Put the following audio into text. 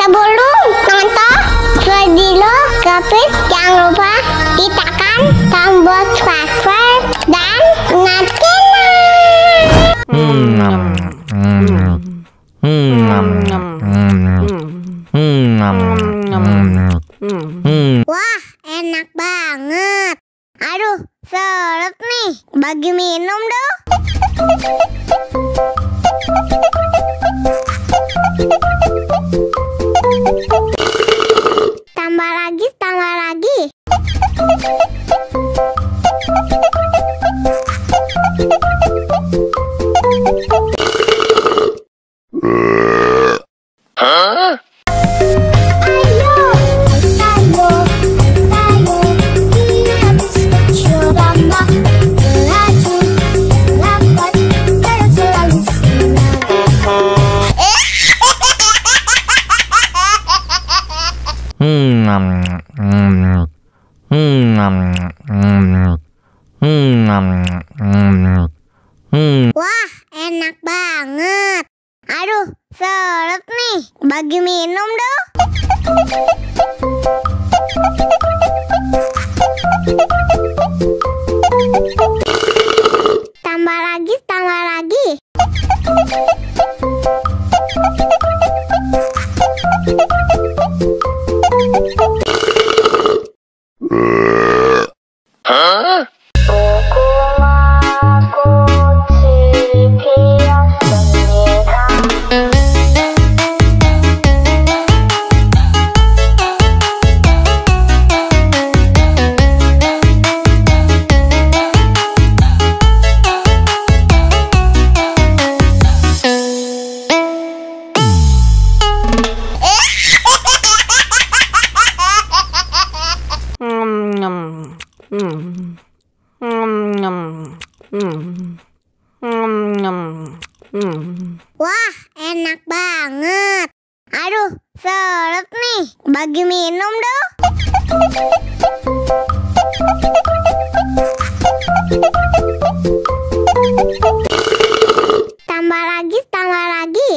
Sebelum nonton video Gapit, jangan lupa tekan tombol subscribe dan nyalakan. Wah, enak banget. Aduh, seret nih. Bagi minum dong. Tambah lagi, tambah lagi. Wah, enak banget. Aduh, seret nih. Bagi minum dong. Tambah lagi, tambah lagi. Wah, enak banget. Aduh, seret nih. Bagi minum dong. Tambah lagi, tambah lagi.